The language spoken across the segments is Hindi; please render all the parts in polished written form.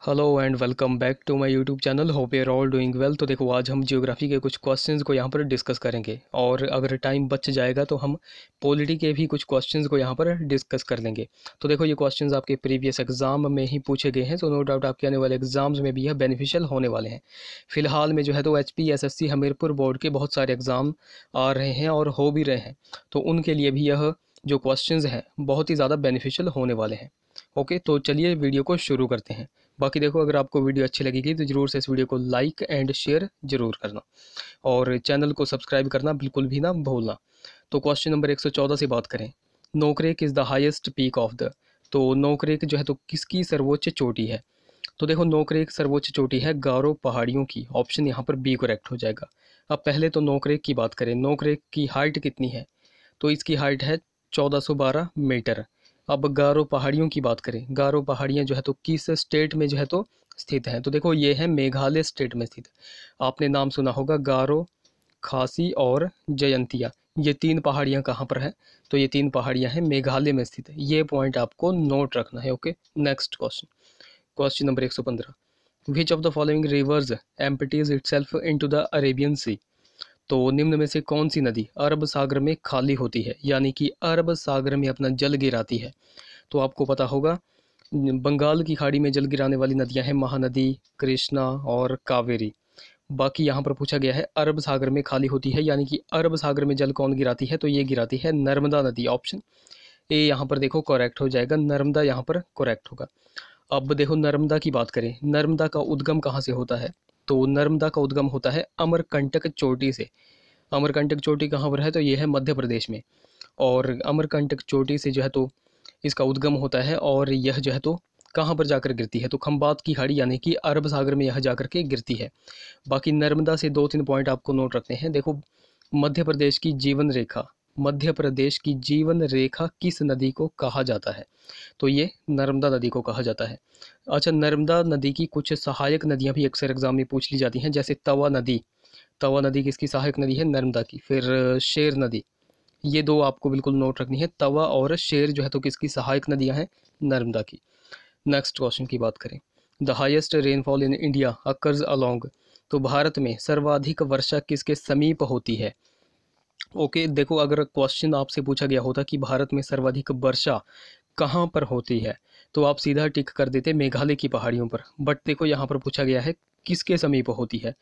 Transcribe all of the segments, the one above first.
Hello and welcome back to my YouTube channel. Hope you are all doing well. तो देखो, आज हम ज्योग्राफी के कुछ क्वेश्चंस को यहाँ पर डिस्कस करेंगे और अगर टाइम बच जाएगा तो हम पॉलिटी के भी कुछ क्वेश्चंस को यहाँ पर डिस्कस कर लेंगे। तो देखो, ये क्वेश्चंस आपके प्रीवियस एग्जाम में ही पूछे गए हैं, तो नो डाउट आपके आने वाले एग्जाम्स में भी यह बेनिफिशियल होने वाले हैं। फिलहाल में जो है तो HPSSC हमीरपुर बोर्ड के बहुत सारे एग्ज़ाम आ रहे हैं और हो भी रहे हैं, तो उनके लिए भी यह जो क्वेश्चंस हैं बहुत ही ज़्यादा बेनिफिशियल होने वाले हैं। ओके, तो चलिए वीडियो को शुरू करते हैं। बाकी देखो, अगर आपको वीडियो अच्छी लगेगी तो ज़रूर से इस वीडियो को लाइक एंड शेयर ज़रूर करना और चैनल को सब्सक्राइब करना बिल्कुल भी ना भूलना। तो क्वेश्चन नंबर 114 से बात करें, Nokrek is the highest peak of the. तो नोकरेक जो है तो किसकी सर्वोच्च चोटी है? तो देखो, नोकरेक सर्वोच्च चोटी है गारो पहाड़ियों की। ऑप्शन यहाँ पर बी करेक्ट हो जाएगा। अब पहले तो नोकरेक की बात करें, नोकरेक की हाइट कितनी है? तो इसकी हाइट है 1412 मीटर। अब गारो पहाड़ियों की बात करें, गारो पहाड़ियाँ जो है तो किस स्टेट में जो है तो स्थित हैं? तो देखो, ये है मेघालय स्टेट में स्थित। आपने नाम सुना होगा गारो, खासी और जयंतिया। ये तीन पहाड़ियाँ कहाँ पर हैं? तो ये तीन पहाड़ियाँ हैं मेघालय में स्थित है। ये पॉइंट आपको नोट रखना है। Okay, next question, question number 115, which of the following rivers empties itself into the Arabian sea. तो निम्न में से कौन सी नदी अरब सागर में खाली होती है, यानी कि अरब सागर में अपना जल गिराती है? तो आपको पता होगा, बंगाल की खाड़ी में जल गिराने वाली नदियां हैं महानदी, कृष्णा और कावेरी। बाकी यहाँ पर पूछा गया है अरब सागर में खाली होती है, यानी कि अरब सागर में जल कौन गिराती है? तो ये गिराती है नर्मदा नदी। ऑप्शन ए यहाँ पर देखो करेक्ट हो जाएगा, नर्मदा यहाँ पर करेक्ट होगा। अब देखो, नर्मदा की बात करें, नर्मदा का उद्गम कहाँ से होता है? तो नर्मदा का उद्गम होता है अमरकंटक चोटी से। अमरकंटक चोटी कहाँ पर है? तो ये है मध्य प्रदेश में। और अमरकंटक चोटी से जो है तो इसका उद्गम होता है और यह जो है तो कहाँ पर जाकर गिरती है? तो खंबात की खाड़ी, यानी कि अरब सागर में यह जाकर के गिरती है। बाकी नर्मदा से दो तीन पॉइंट आपको नोट रखने हैं। देखो, मध्य प्रदेश की जीवन रेखा, मध्य प्रदेश की जीवन रेखा किस नदी को कहा जाता है? तो ये नर्मदा नदी को कहा जाता है। अच्छा, नर्मदा नदी की कुछ सहायक नदियां भी अक्सर एग्जाम में पूछ ली जाती हैं, जैसे तवा नदी। तवा नदी किसकी सहायक नदी है? नर्मदा की। फिर शेर नदी। ये दो आपको बिल्कुल नोट रखनी है, तवा और शेर जो है तो किसकी सहायक नदियां हैं? नर्मदा की। नेक्स्ट क्वेश्चन की बात करें, the highest rainfall in India occurs along. तो भारत में सर्वाधिक वर्षा किसके समीप होती है? ओके, देखो, अगर क्वेश्चन आपसे पूछा गया होता कि भारत में सर्वाधिक वर्षा कहाँ पर होती है, तो आप सीधा टिक कर देते मेघालय की पहाड़ियों पर। बट देखो, यहाँ पर पूछा गया है किसके समीप होती है।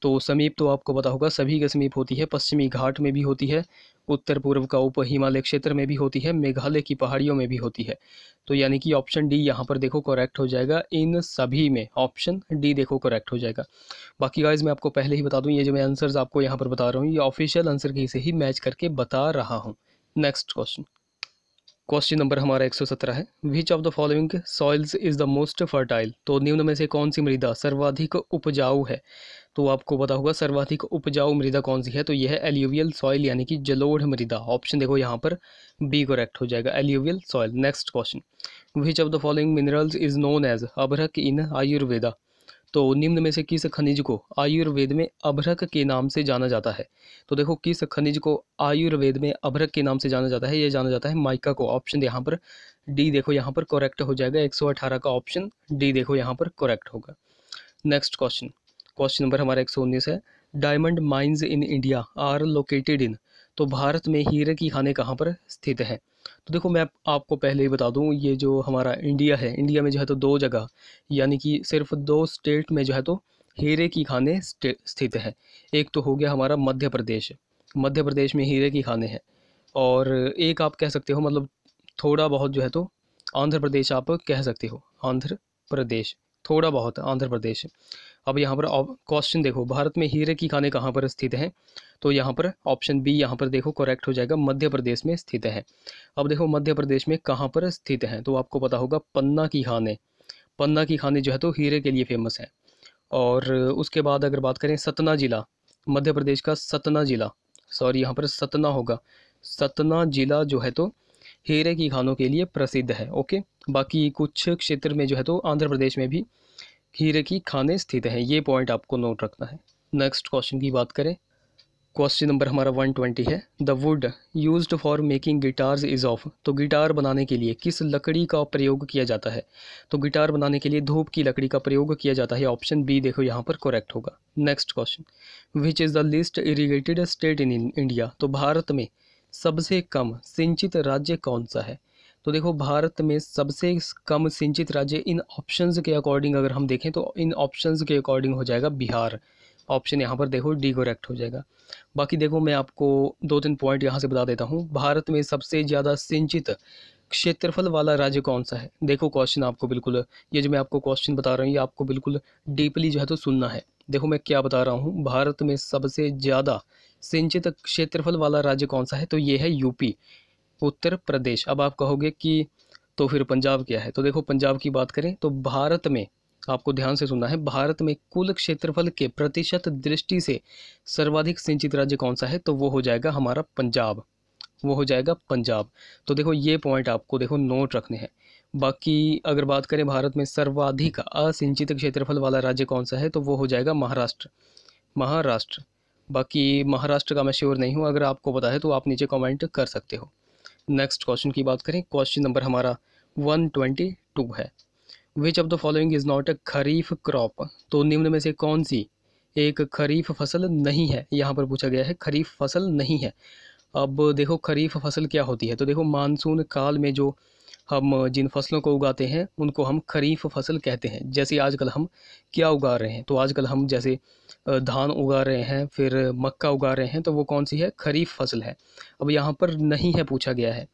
तो समीप तो आपको पता होगा सभी के समीप होती है, पश्चिमी घाट में भी होती है, उत्तर पूर्व का उप हिमालय क्षेत्र में भी होती है, मेघालय की पहाड़ियों में भी होती है। तो यानी कि ऑप्शन डी यहाँ पर देखो करेक्ट हो जाएगा, इन सभी में ऑप्शन डी देखो करेक्ट हो जाएगा। बाकी गाइज, मैं आपको पहले ही बता दूं, ये जो मैं आंसर्स आपको यहाँ पर बता रहा हूँ ये ऑफिशियल आंसर की से ही मैच करके बता रहा हूँ। नेक्स्ट क्वेश्चन, क्वेश्चन नंबर हमारा 117 है, विच of the following soils is the most fertile. तो निम्न में से कौन सी मृदा सर्वाधिक उपजाऊ है? तो आपको पता होगा सर्वाधिक उपजाऊ मृदा कौन सी है? तो यह है एल्यूवियल सॉइल, यानी कि जलोढ़ मृदा। ऑप्शन देखो यहाँ पर बी करेक्ट हो जाएगा, alluvial soil. Next question, which of the following minerals is known as अभ्रक इन आयुर्वेदा। तो निम्न में से किस खनिज को आयुर्वेद में अभ्रक के नाम से जाना जाता है? तो देखो, किस खनिज को आयुर्वेद में अभ्रक के नाम से जाना जाता है? ये जाना जाता है माइका को। ऑप्शन यहाँ पर डी देखो यहाँ पर करेक्ट हो जाएगा, 118 का ऑप्शन डी देखो यहाँ पर करेक्ट होगा। नेक्स्ट क्वेश्चन, क्वेश्चन नंबर हमारा 119 है, diamond mines in India are located in. तो भारत में हीरे की खानें कहाँ पर स्थित हैं? तो देखो, मैं आपको पहले ही बता दूं, ये जो हमारा इंडिया है, इंडिया में जो है तो दो जगह, यानी कि सिर्फ दो स्टेट में जो है तो हीरे की खानें स्थित हैं। एक तो हो गया हमारा मध्य प्रदेश, मध्य प्रदेश में हीरे की खानें हैं। और एक आप कह सकते हो, मतलब थोड़ा बहुत जो है तो आंध्र प्रदेश आप कह सकते हो, आंध्र प्रदेश, थोड़ा बहुत आंध्र प्रदेश। अब यहाँ पर क्वेश्चन देखो, भारत में हीरे की खानें कहाँ पर स्थित हैं? तो यहाँ पर ऑप्शन बी यहाँ पर देखो करेक्ट हो जाएगा, मध्य प्रदेश में स्थित है। अब देखो, मध्य प्रदेश में कहाँ पर स्थित हैं? तो आपको पता होगा पन्ना की खानें, पन्ना की खानें जो है तो हीरे के लिए फेमस है। और उसके बाद अगर बात करें सतना जिला, मध्य प्रदेश का सतना जिला, सॉरी यहाँ पर सतना होगा, सतना जिला जो है तो हीरे की खानों के लिए प्रसिद्ध है। ओके, बाकी कुछ क्षेत्र में जो है तो आंध्र प्रदेश में भी हीरे की खानें स्थित हैं, ये पॉइंट आपको नोट रखना है। नेक्स्ट क्वेश्चन की बात करें, क्वेश्चन नंबर हमारा 120 है। The wood used for making guitars is of. तो गिटार बनाने के लिए किस लकड़ी का प्रयोग किया जाता है? तो गिटार बनाने के लिए धूप की लकड़ी का प्रयोग किया जाता है। ऑप्शन बी देखो यहाँ पर करेक्ट होगा। Next question, which is the least irrigated state in India. तो भारत में सबसे कम सिंचित राज्य कौन सा है? तो देखो भारत में सबसे कम सिंचित राज्य इन ऑप्शंस के अकॉर्डिंग अगर हम देखें तो इन ऑप्शंस के अकॉर्डिंग हो जाएगा बिहार। ऑप्शन यहाँ पर देखो डी करेक्ट हो जाएगा। बाकी देखो मैं आपको 2-3 पॉइंट यहाँ से बता देता हूँ। भारत में सबसे ज़्यादा सिंचित क्षेत्रफल वाला राज्य कौन सा है? देखो क्वेश्चन आपको बिल्कुल, ये जो मैं आपको क्वेश्चन बता रहा हूँ ये आपको बिल्कुल डीपली जो है तो सुनना है। देखो मैं क्या बता रहा हूँ, भारत में सबसे ज़्यादा सिंचित क्षेत्रफल वाला राज्य कौन सा है? तो ये है यूपी, उत्तर प्रदेश। अब आप कहोगे कि तो फिर पंजाब क्या है? तो देखो पंजाब की बात करें तो भारत में, आपको ध्यान से सुनना है, भारत में कुल क्षेत्रफल के प्रतिशत दृष्टि से सर्वाधिक सिंचित राज्य कौन सा है? तो वो हो जाएगा हमारा पंजाब, वो हो जाएगा पंजाब। तो देखो ये पॉइंट आपको देखो नोट रखने हैं। बाकी अगर बात करें भारत में सर्वाधिक असिंचित क्षेत्रफल वाला राज्य कौन सा है? तो वो हो जाएगा महाराष्ट्र, महाराष्ट्र। बाकी महाराष्ट्र का मैं श्योर नहीं हूँ, अगर आपको पता है तो आप नीचे कमेंट कर सकते हो। नेक्स्ट क्वेश्चन की बात करें, क्वेश्चन नंबर हमारा 122 है। विच of the following is not a kharif crop. तो निम्न में से कौन सी एक खरीफ फसल नहीं है? यहाँ पर पूछा गया है खरीफ फसल नहीं है। अब देखो खरीफ फसल क्या होती है? तो देखो मानसून काल में जो हम जिन फसलों को उगाते हैं उनको हम खरीफ फसल कहते हैं। जैसे आजकल हम क्या उगा रहे हैं? तो आजकल हम जैसे धान उगा रहे हैं, फिर मक्का उगा रहे हैं, तो वो कौन सी है? खरीफ फसल है। अब यहाँ पर नहीं है पूछा गया है,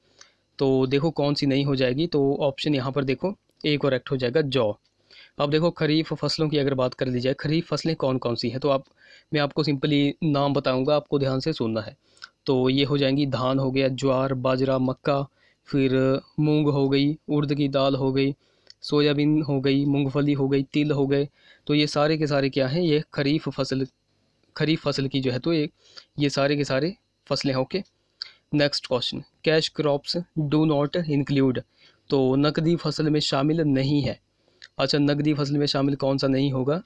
तो देखो कौन सी नहीं हो जाएगी? तो ऑप्शन यहाँ पर देखो ए करेक्ट हो जाएगा, जौ। अब देखो खरीफ फसलों की अगर बात कर ली जाए, खरीफ फसलें कौन कौन सी है? तो मैं आपको सिंपली नाम बताऊंगा, आपको ध्यान से सुनना है। तो ये हो जाएंगी, धान हो गया, ज्वार, बाजरा, मक्का, फिर मूंग हो गई, उड़द की दाल हो गई, सोयाबीन हो गई, मूंगफली हो गई, तिल हो गए। तो ये सारे के सारे क्या हैं? ये खरीफ फसल की जो है तो ये सारे के सारे फसलें। Okay, next question, cash crops do not include. तो नकदी फसल में शामिल नहीं है। अच्छा, नकदी फसल में शामिल कौन सा नहीं होगा?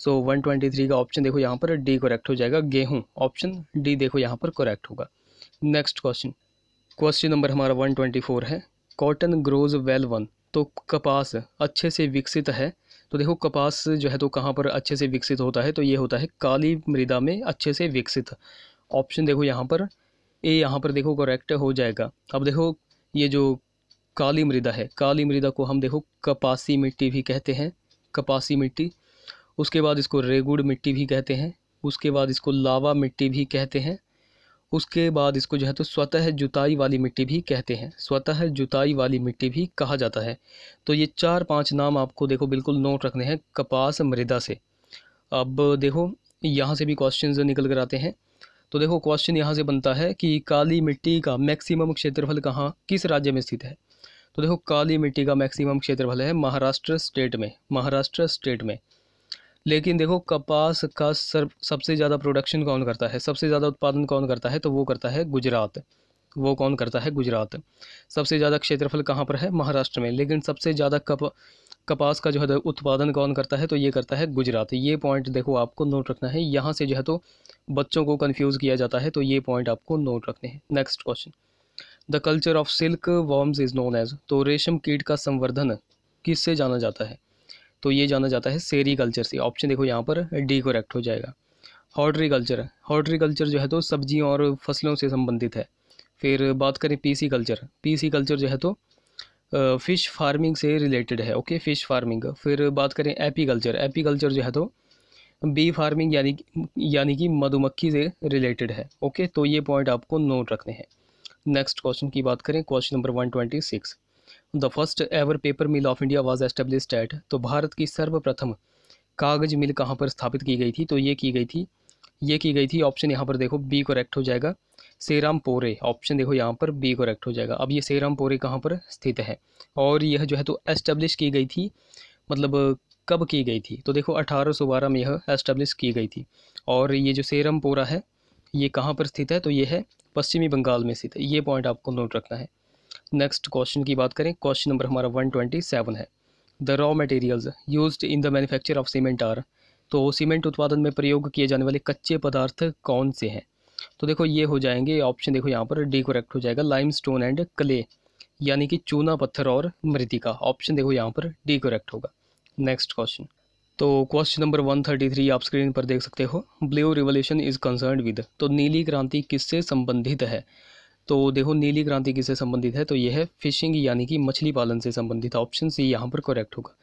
सो 123 का ऑप्शन देखो यहाँ पर डी करेक्ट हो जाएगा, गेहूँ। ऑप्शन डी देखो यहाँ पर करेक्ट होगा। नेक्स्ट क्वेश्चन, क्वेश्चन नंबर हमारा 124 है। Cotton grows well one. तो कपास अच्छे से विकसित है। तो देखो कपास जो है तो कहाँ पर अच्छे से विकसित होता है? तो ये होता है काली मृदा में अच्छे से विकसित। ऑप्शन देखो यहाँ पर ए, यहाँ पर देखो करेक्ट हो जाएगा। अब देखो ये जो काली मृदा है, काली मृदा को हम देखो कपासी मिट्टी भी कहते हैं, कपासी मिट्टी। उसके बाद इसको रेगुड़ मिट्टी भी कहते हैं, उसके बाद इसको लावा मिट्टी भी कहते हैं, उसके बाद इसको जो है तो स्वतः जुताई वाली मिट्टी भी कहते हैं, स्वतः जुताई वाली मिट्टी भी कहा जाता है। तो ये 4-5 नाम आपको देखो बिल्कुल नोट रखने हैं कपास मृदा से। अब देखो यहाँ से भी क्वेश्चंस निकल कर आते हैं। तो देखो क्वेश्चन यहाँ से बनता है कि काली मिट्टी का मैक्सिमम क्षेत्रफल कहाँ, किस राज्य में स्थित है? तो देखो काली मिट्टी का मैक्सिमम क्षेत्रफल है महाराष्ट्र स्टेट में, महाराष्ट्र स्टेट में। लेकिन देखो कपास का सबसे ज़्यादा प्रोडक्शन कौन करता है, सबसे ज़्यादा उत्पादन कौन करता है? तो वो करता है गुजरात। वो कौन करता है? गुजरात। सबसे ज़्यादा क्षेत्रफल कहाँ पर है? महाराष्ट्र में। लेकिन सबसे ज़्यादा कपास का जो है उत्पादन कौन करता है? तो ये करता है गुजरात। ये पॉइंट देखो आपको नोट रखना है, यहाँ से जो है तो बच्चों को कन्फ्यूज़ किया जाता है, तो ये पॉइंट आपको नोट रखने हैं। Next question, the culture of silk worms is known as. तो रेशम कीट का संवर्धन किससे जाना जाता है? तो ये जाना जाता है सेरीकल्चर से। ऑप्शन देखो यहाँ पर डी करेक्ट हो जाएगा। हॉर्टिकल्चर, हॉर्टिकल्चर जो है तो सब्जियों और फसलों से संबंधित है। फिर बात करें पीसी कल्चर, पीसी कल्चर जो है तो फ़िश फार्मिंग से रिलेटेड है। Okay, fish farming. फिर बात करें एपीकल्चर, एपीकल्चर जो है तो बी फार्मिंग यानी कि मधुमक्खी से रिलेटेड है। ओके, तो ये पॉइंट आपको नोट रखने हैं। नेक्स्ट क्वेश्चन की बात करें, question number 126, the first ever paper mill of India was established at. तो भारत की सर्वप्रथम कागज मिल कहाँ पर स्थापित की गई थी? तो ये की गई थी ऑप्शन यहाँ पर देखो बी करेक्ट हो जाएगा, सेरामपोरे। ऑप्शन देखो यहाँ पर बी करेक्ट हो जाएगा। अब ये सेरामपोरे कहाँ पर स्थित है और यह जो है तो एस्टेब्लिश की गई थी, मतलब कब की गई थी? तो देखो 1812 में यह एस्टेब्लिश की गई थी। और ये जो सेरामपोरा है ये कहाँ पर स्थित है? तो ये है पश्चिमी बंगाल में स्थित है। ये पॉइंट आपको नोट रखना है। नेक्स्ट क्वेश्चन की बात करें, क्वेश्चन नंबर हमारा 127 है। The raw materials used in the manufacture of cement are. तो सीमेंट उत्पादन में प्रयोग किए जाने वाले कच्चे पदार्थ कौन से हैं? तो देखो ये हो जाएंगे ऑप्शन, देखो यहाँ पर डी करेक्ट हो जाएगा, लाइमस्टोन एंड क्ले, यानी कि चूना पत्थर और मृतिका। ऑप्शन देखो यहाँ पर डी करेक्ट होगा। नेक्स्ट क्वेश्चन, तो क्वेश्चन नंबर 133 आप स्क्रीन पर देख सकते हो। Blue revolution is concerned with, तो नीली क्रांति किससे संबंधित है? तो देखो नीली क्रांति किससे संबंधित है, तो यह है फिशिंग यानी कि मछली पालन से संबंधित। ऑप्शन सी यहाँ पर करेक्ट होगा।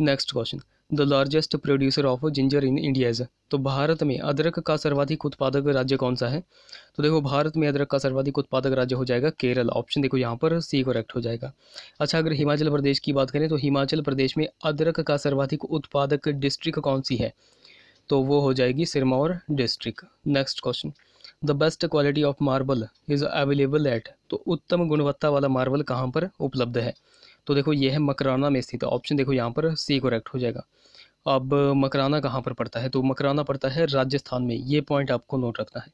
Next question, the largest producer of ginger in India is, तो भारत में अदरक का सर्वाधिक उत्पादक राज्य कौन सा है? तो देखो भारत में अदरक का सर्वाधिक उत्पादक राज्य हो जाएगा केरल। ऑप्शन देखो यहाँ पर सी करेक्ट हो जाएगा। अच्छा, अगर हिमाचल प्रदेश की बात करें तो हिमाचल प्रदेश में अदरक का सर्वाधिक उत्पादक डिस्ट्रिक्ट कौन सी है? तो वो हो जाएगी Sirmaur district. Next question, the best quality of marble is available at, तो उत्तम गुणवत्ता वाला मार्बल कहाँ पर उपलब्ध है? तो देखो ये है मकराना में स्थित। ऑप्शन देखो यहाँ पर सी करेक्ट हो जाएगा। अब मकराना कहाँ पर पड़ता है? तो मकराना पड़ता है राजस्थान में, ये पॉइंट आपको नोट रखना है।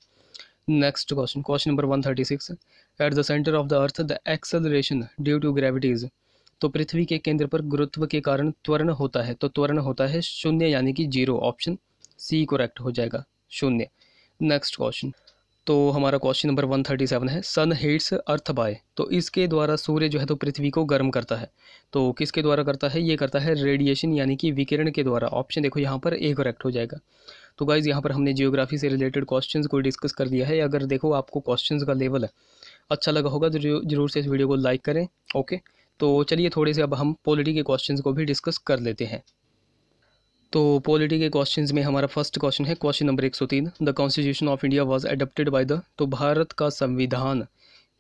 Next question, question number 136, at the centre of the earth the acceleration due to gravities, तो पृथ्वी के केंद्र पर गुरुत्व के कारण त्वरण होता है, तो त्वरण होता है 0 यानी कि 0। ऑप्शन सी करेक्ट हो जाएगा, 0। नेक्स्ट क्वेश्चन, तो हमारा क्वेश्चन नंबर 137 है, सन हीट्स अर्थ बाय, तो इसके द्वारा सूर्य जो है तो पृथ्वी को गर्म करता है। तो किसके द्वारा करता है? ये करता है रेडिएशन यानी कि विकिरण के द्वारा। ऑप्शन देखो यहाँ पर ए करेक्ट हो जाएगा। तो गाइज़ यहाँ पर हमने जियोग्राफी से रिलेटेड क्वेश्चंस को डिस्कस कर दिया है। अगर देखो आपको क्वेश्चंस का लेवल अच्छा लगा होगा तो जरूर से इस वीडियो को लाइक करें। ओके, तो चलिए थोड़े से अब हम पॉलिटी के क्वेश्चंस को भी डिस्कस कर लेते हैं। तो पॉलिटी के क्वेश्चंस में हमारा फर्स्ट क्वेश्चन है question number 103, the constitution of India was adopted by the, तो भारत का संविधान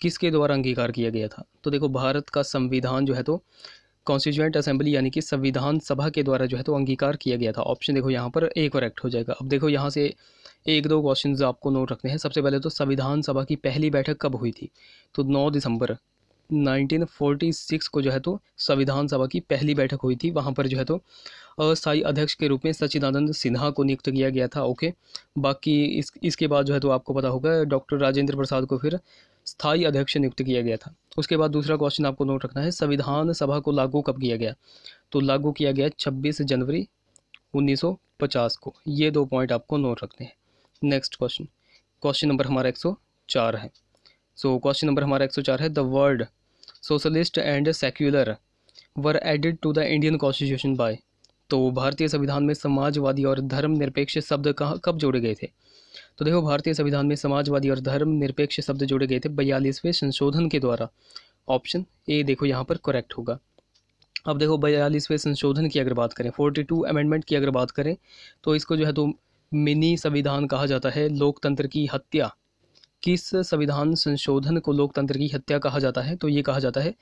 किसके द्वारा अंगीकार किया गया था? तो देखो भारत का संविधान जो है तो कॉन्स्टिट्यूएंट असेंबली यानी कि संविधान सभा के द्वारा जो है तो अंगीकार किया गया था। ऑप्शन देखो यहाँ पर ए करेक्ट हो जाएगा। अब देखो यहाँ से एक दो क्वेश्चंस आपको नोट रखने हैं। सबसे पहले तो संविधान सभा की पहली बैठक कब हुई थी? तो 9 दिसंबर 1946 को जो है तो संविधान सभा की पहली बैठक हुई थी। वहाँ पर जो है तो अस्थायी अध्यक्ष के रूप में सच्चिदानंद सिन्हा को नियुक्त किया गया था। ओके, बाकी इसके बाद जो है तो आपको पता होगा डॉक्टर राजेंद्र प्रसाद को फिर स्थायी अध्यक्ष नियुक्त किया गया था। उसके बाद दूसरा क्वेश्चन आपको नोट रखना है, संविधान सभा को लागू कब किया गया? तो लागू किया गया 26 जनवरी 1950 को। ये 2 पॉइंट आपको नोट रखने हैं। नेक्स्ट क्वेश्चन, क्वेश्चन नंबर हमारा 104 है। सो क्वेश्चन नंबर हमारा 104 है, the word socialist and secular were added to the Indian constitution by, तो भारतीय संविधान में समाजवादी और धर्मनिरपेक्ष शब्द कब जोड़े गए थे? तो देखो भारतीय संविधान में समाजवादी और धर्मनिरपेक्ष शब्द जोड़े गए थे 42वें संशोधन के द्वारा। ऑप्शन ए देखो यहाँ पर करेक्ट होगा। अब देखो 42वें संशोधन की अगर बात करें, 42 अमेंडमेंट की अगर बात करें, तो इसको जो है तो मिनी संविधान कहा जाता है। लोकतंत्र की हत्या, किस संविधान संशोधन को लोकतंत्र की हत्या कहा जाता है? तो ये कहा जाता है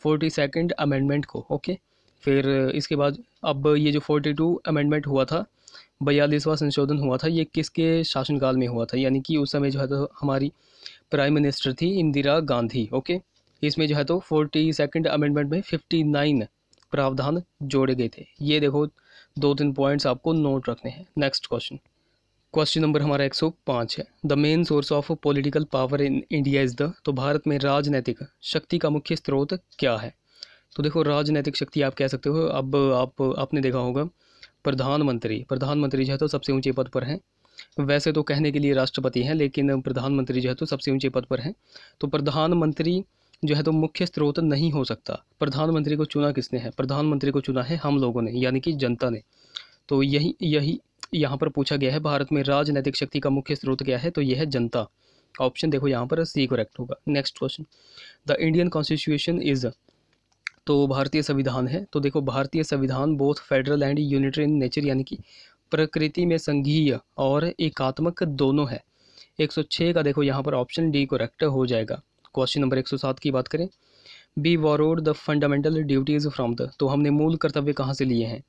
42nd अमेंडमेंट को। ओके, फिर इसके बाद अब ये जो 42 अमेंडमेंट हुआ था, 42वां संशोधन हुआ था, ये किसके शासनकाल में हुआ था? यानी कि उस समय जो है तो हमारी प्राइम मिनिस्टर थी इंदिरा गांधी। ओके, इसमें जो है तो 42nd अमेंडमेंट में 59 प्रावधान जोड़े गए थे। ये देखो 2-3 पॉइंट्स आपको नोट रखने हैं। नेक्स्ट क्वेश्चन, क्वेश्चन नंबर हमारा 105 है, the main source of political power in India is the, तो भारत में राजनैतिक शक्ति का मुख्य स्रोत क्या है? तो देखो राजनैतिक शक्ति आप कह सकते हो, अब आपने देखा होगा प्रधानमंत्री जो है तो सबसे ऊंचे पद पर हैं। वैसे तो कहने के लिए राष्ट्रपति हैं, लेकिन प्रधानमंत्री जो है तो सबसे ऊंचे पद पर हैं। तो प्रधानमंत्री जो है तो मुख्य स्रोत नहीं हो सकता। प्रधानमंत्री को चुना किसने है? प्रधानमंत्री को चुना है हम लोगों ने, यानी कि जनता ने। तो यही यहाँ पर पूछा गया है, भारत में राजनीतिक शक्ति का मुख्य स्रोत क्या है? तो यह है जनता। ऑप्शन देखो यहाँ पर सी करेक्ट होगा। Next question, the Indian constitution is, तो भारतीय संविधान है। तो देखो भारतीय संविधान both federal and unitary in nature, यानी कि प्रकृति में संघीय और एकात्मक दोनों है। 106 का देखो यहाँ पर ऑप्शन डी करेक्ट हो जाएगा। क्वेश्चन नंबर 107 की बात करें, B borrowed the fundamental duties from the, तो हमने मूल कर्तव्य कहाँ से लिए हैं?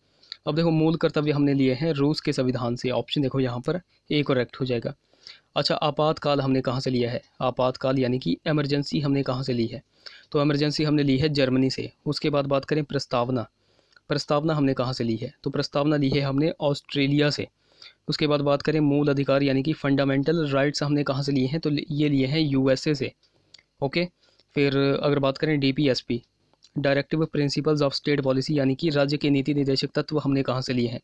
अब देखो मूल कर्तव्य हमने लिए हैं रूस के संविधान से। ऑप्शन देखो यहाँ पर ए करेक्ट हो जाएगा। अच्छा, आपातकाल हमने कहाँ से लिया है? आपातकाल यानी कि एमरजेंसी हमने कहाँ से ली है? तो एमरजेंसी हमने ली है जर्मनी से। उसके बाद बात करें प्रस्तावना हमने कहाँ से ली है? तो प्रस्तावना ली है हमने ऑस्ट्रेलिया से। उसके बाद बात करें मूल अधिकार यानी कि फंडामेंटल राइट्स हमने कहाँ से लिए हैं? तो ये लिए हैं यूएसए से। ओके, फिर अगर बात करें DPSP directive principles of state policy, यानी कि राज्य के नीति निर्देशक तत्व हमने कहाँ से लिए हैं?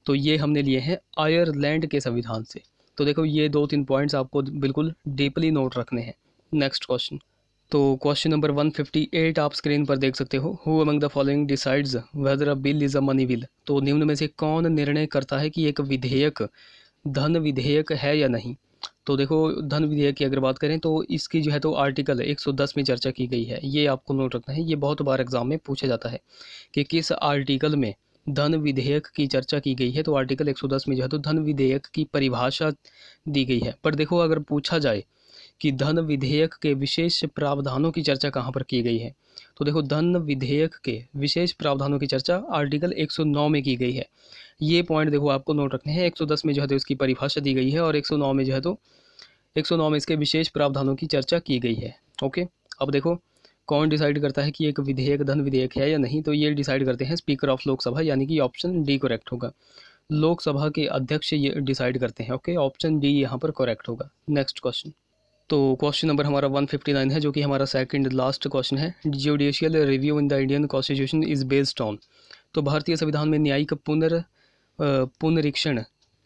तो ये हमने लिए हैं आयरलैंड के संविधान से। तो देखो ये 2-3 पॉइंट्स आपको बिल्कुल डीपली नोट रखने हैं। नेक्स्ट क्वेश्चन, तो क्वेश्चन नंबर 158 आप स्क्रीन पर देख सकते हो। Who among the following decides whether a bill is a money bill. तो निम्न में से कौन निर्णय करता है कि एक विधेयक धन विधेयक है या नहीं। तो देखो धन विधेयक की अगर बात करें तो इसकी जो है तो आर्टिकल 110 में चर्चा की गई है। ये आपको नोट रखना है, ये बहुत बार एग्जाम में पूछा जाता है कि किस आर्टिकल में धन विधेयक की चर्चा की गई है। तो आर्टिकल 110 में जो है तो धन विधेयक की परिभाषा दी गई है। पर देखो अगर पूछा जाए कि धन विधेयक के विशेष प्रावधानों की चर्चा कहाँ पर की गई है, तो देखो धन विधेयक के विशेष प्रावधानों की चर्चा आर्टिकल 109 में की गई है। ये पॉइंट देखो आपको नोट रखने हैं। 110 में जो है तो इसकी परिभाषा दी गई है और 109 में जो है तो 109 में इसके विशेष प्रावधानों की चर्चा की गई है। ओके, अब देखो कौन डिसाइड करता है कि एक विधेयक धन विधेयक है या नहीं। तो ये डिसाइड करते हैं स्पीकर ऑफ लोकसभा, यानी कि ऑप्शन डी करेक्ट होगा। लोकसभा के अध्यक्ष ये डिसाइड करते हैं। ओके, ऑप्शन डी यहाँ पर करेक्ट होगा। नेक्स्ट क्वेश्चन, तो क्वेश्चन नंबर हमारा 159 है, जो कि हमारा सेकंड लास्ट क्वेश्चन है। Judicial review in the Indian constitution is based on. तो भारतीय संविधान में न्यायिक पुनरीक्षण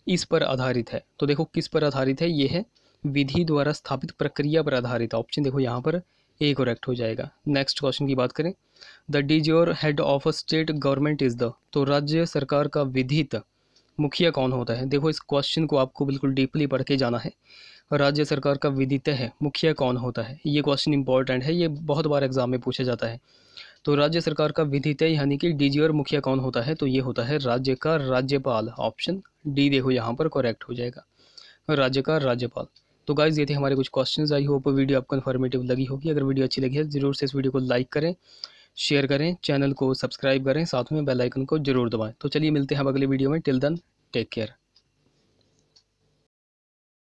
इस पर आधारित है। तो देखो किस पर आधारित है, ये है विधि द्वारा स्थापित प्रक्रिया पर आधारित। ऑप्शन देखो यहाँ पर ए करेक्ट हो जाएगा। नेक्स्ट क्वेश्चन की बात करें, the de jure head of a state government is the. तो राज्य सरकार का विधित मुखिया कौन होता है। देखो इस क्वेश्चन को आपको बिल्कुल डीपली पढ़ के जाना है। राज्य सरकार का विधितः मुखिया कौन होता है, ये क्वेश्चन इंपॉर्टेंट है, ये बहुत बार एग्जाम में पूछा जाता है। तो राज्य सरकार का विधितः यानी कि डीजीओर मुखिया कौन होता है, तो ये होता है राज्य का राज्यपाल। ऑप्शन डी देखो यहाँ पर करेक्ट हो जाएगा, राज्य का राज्यपाल। तो गाइज ये थे हमारे कुछ क्वेश्चंस। आई होप वीडियो आपको इन्फॉर्मेटिव लगी होगी। अगर वीडियो अच्छी लगी है जरूर से इस वीडियो को लाइक करें, शेयर करें, चैनल को सब्सक्राइब करें, साथ में बेल आइकन को जरूर दबाएं। तो चलिए मिलते हैं हम अगले वीडियो में। Till then take care.